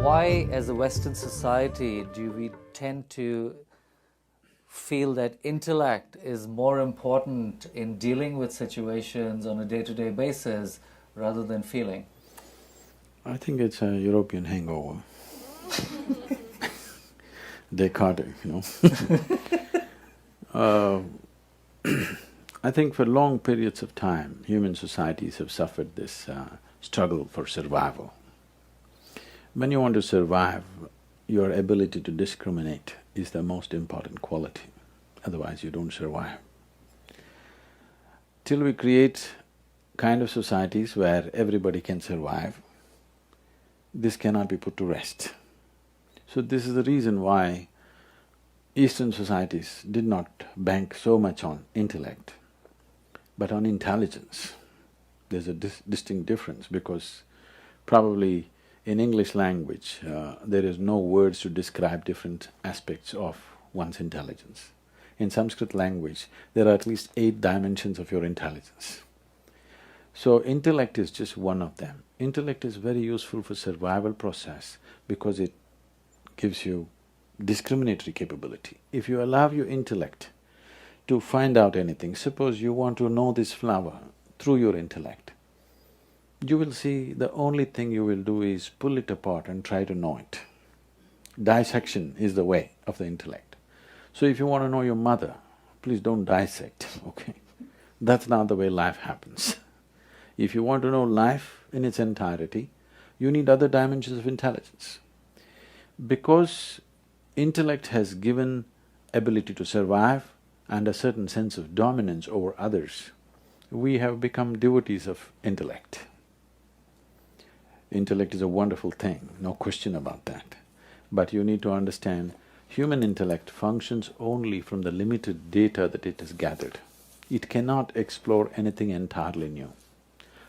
Why, as a Western society, do we tend to feel that intellect is more important in dealing with situations on a day-to-day basis rather than feeling? I think it's a European hangover. Descartes, I think for long periods of time, human societies have suffered this struggle for survival. When you want to survive, your ability to discriminate is the most important quality, otherwise you don't survive. Till we create kind of societies where everybody can survive, this cannot be put to rest. So this is the reason why Eastern societies did not bank so much on intellect, but on intelligence. There's a distinct difference because probably in English language, there is no words to describe different aspects of one's intelligence. In Sanskrit language, there are at least 8 dimensions of your intelligence. So intellect is just one of them. Intellect is very useful for survival process because it gives you discriminatory capability. If you allow your intellect to find out anything, suppose you want to know this flower through your intellect, you will see the only thing you will do is pull it apart and try to know it. Dissection is the way of the intellect. So if you want to know your mother, please don't dissect, okay? That's not the way life happens. If you want to know life in its entirety, you need other dimensions of intelligence. Because intellect has given ability to survive and a certain sense of dominance over others, we have become devotees of intellect. Intellect is a wonderful thing, no question about that. But you need to understand, human intellect functions only from the limited data that it has gathered. It cannot explore anything entirely new.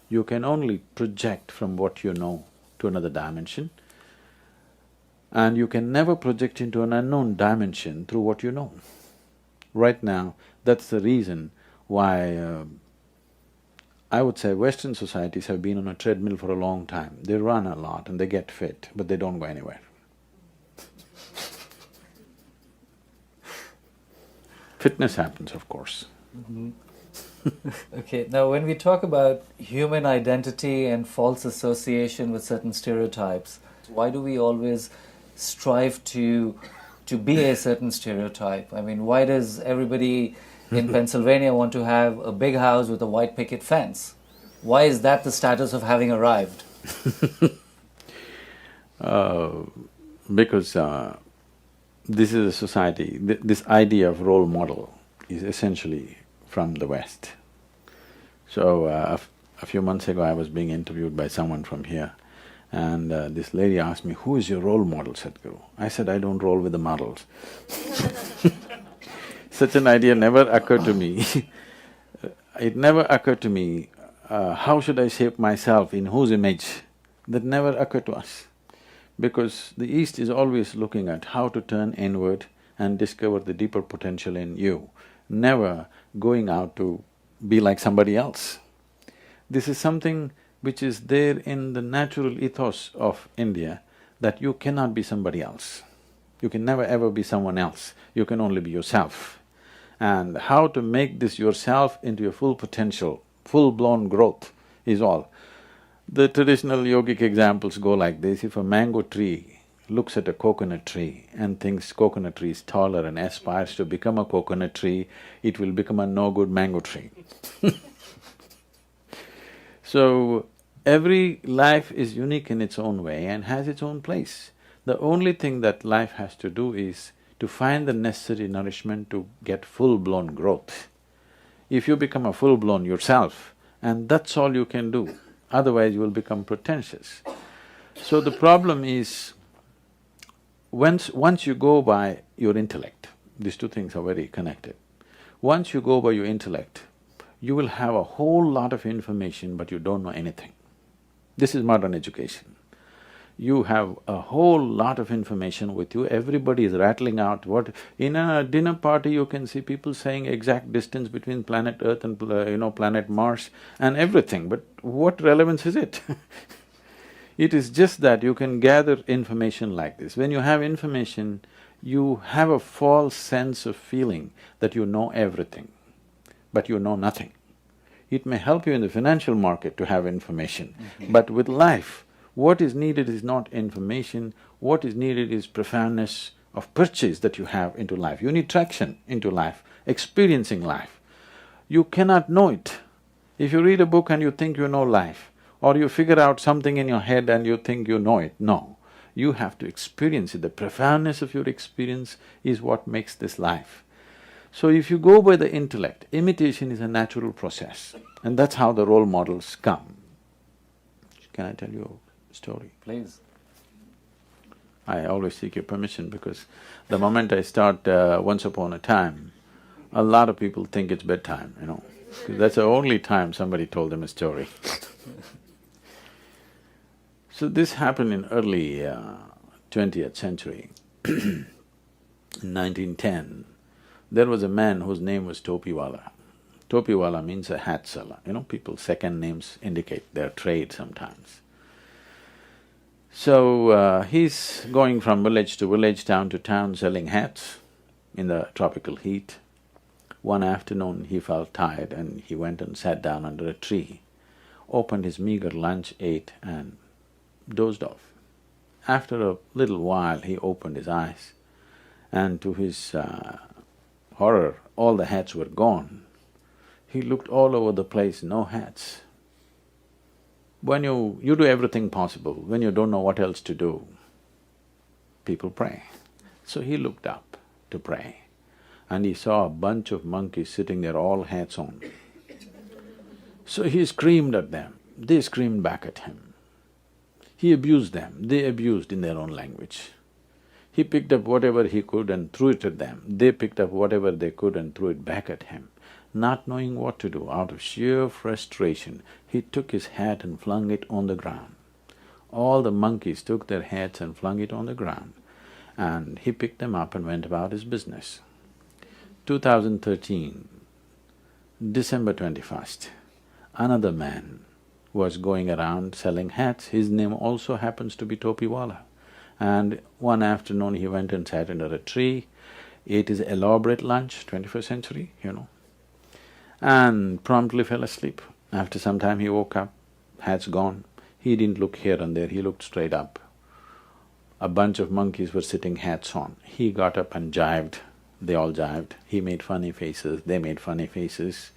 You can only project from what you know to another dimension, and you can never project into an unknown dimension through what you know. Right now, that's the reason why I would say Western societies have been on a treadmill for a long time. They run a lot and they get fit, but they don't go anywhere. Fitness happens, of course. Okay, now when we talk about human identity and false association with certain stereotypes, why do we always strive to be a certain stereotype? I mean, why does everybody in Pennsylvania want to have a big house with a white picket fence? Why is that the status of having arrived? Because this is a society, this idea of role model is essentially from the West. So a few months ago I was being interviewed by someone from here, and this lady asked me, "Who is your role model, Sadhguru?" I said, "I don't roll with the models." Such an idea never occurred to me. It never occurred to me, how should I shape myself, in whose image? That never occurred to us. Because the East is always looking at how to turn inward and discover the deeper potential in you, never going out to be like somebody else. This is something which is there in the natural ethos of India, that you cannot be somebody else. You can never ever be someone else, you can only be yourself. And how to make this yourself into your full potential, full-blown growth is all. The traditional yogic examples go like this: if a mango tree looks at a coconut tree and thinks coconut tree is taller and aspires to become a coconut tree, it will become a no-good mango tree. So, every life is unique in its own way and has its own place. The only thing that life has to do is to find the necessary nourishment to get full-blown growth. If you become a full-blown yourself, and that's all you can do, otherwise you will become pretentious. So the problem is, once you go by your intellect, these two things are very connected. Once you go by your intellect, you will have a whole lot of information but you don't know anything. This is modern education. You have a whole lot of information with you, everybody is rattling out what… In a dinner party you can see people saying exact distance between planet Earth and planet Mars and everything, but what relevance is it? It is just that you can gather information like this. When you have information, you have a false sense of feeling that you know everything, but you know nothing. It may help you in the financial market to have information, but with life, what is needed is not information, what is needed is profoundness of purchase that you have into life. You need traction into life, experiencing life. You cannot know it. If you read a book and you think you know life, or you figure out something in your head and you think you know it, no. You have to experience it. The profoundness of your experience is what makes this life. So if you go by the intellect, imitation is a natural process, and that's how the role models come. Can I tell you a story? Please. I always seek your permission because the moment I start once upon a time, a lot of people think it's bedtime, you know, 'cause that's the only time somebody told them a story. So this happened in early 20th century. In 1910, there was a man whose name was Topiwala. Topiwala means a hat seller, you know, people's second names indicate their trade sometimes. So he's going from village to village, town to town, selling hats in the tropical heat. One afternoon he felt tired and he went and sat down under a tree, opened his meager lunch, ate and dozed off. After a little while he opened his eyes and to his horror, all the hats were gone. He looked all over the place, no hats. When you do everything possible, when you don't know what else to do, people pray. So he looked up to pray and he saw a bunch of monkeys sitting there, all hats on. So he screamed at them, they screamed back at him. He abused them, they abused in their own language. He picked up whatever he could and threw it at them, they picked up whatever they could and threw it back at him. Not knowing what to do, out of sheer frustration, he took his hat and flung it on the ground. All the monkeys took their hats and flung it on the ground, and he picked them up and went about his business. 2013, December 21st, another man was going around selling hats. His name also happens to be Topiwala. And one afternoon he went and sat under a tree, ate his elaborate lunch, 21st century, you know, and promptly fell asleep. After some time he woke up, hats gone. He didn't look here and there, he looked straight up. A bunch of monkeys were sitting hats on. He got up and jived, they all jived. He made funny faces, they made funny faces.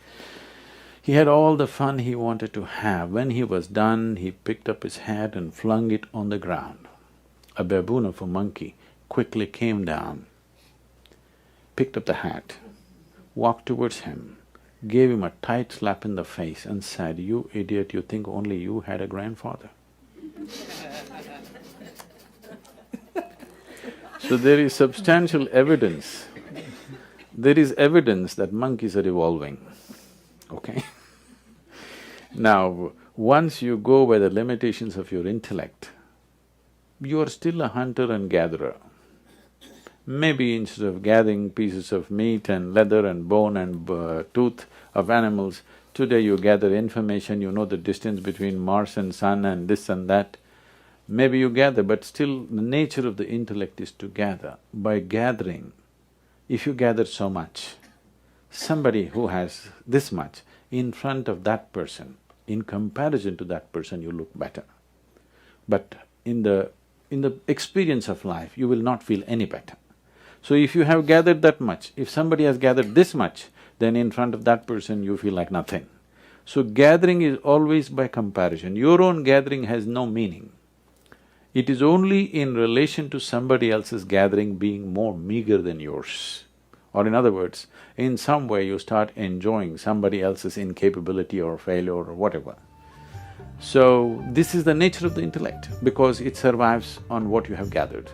He had all the fun he wanted to have. When he was done, he picked up his hat and flung it on the ground. A baboon of a monkey quickly came down, picked up the hat, walked towards him, gave him a tight slap in the face and said, "You idiot, you think only you had a grandfather?" So there is substantial evidence, there is evidence that monkeys are evolving, okay? Now, once you go by the limitations of your intellect, you are still a hunter and gatherer. Maybe instead of gathering pieces of meat and leather and bone and tooth of animals, today you gather information, you know the distance between Mars and Sun and this and that. Maybe you gather, but still the nature of the intellect is to gather. By gathering, if you gather so much, somebody who has this much, in front of that person, in comparison to that person, you look better. But in the experience of life, you will not feel any better. So if you have gathered that much, if somebody has gathered this much, then in front of that person you feel like nothing. So gathering is always by comparison. Your own gathering has no meaning. It is only in relation to somebody else's gathering being more meager than yours. Or in other words, in some way you start enjoying somebody else's incapability or failure or whatever. So, this is the nature of the intellect, because it survives on what you have gathered.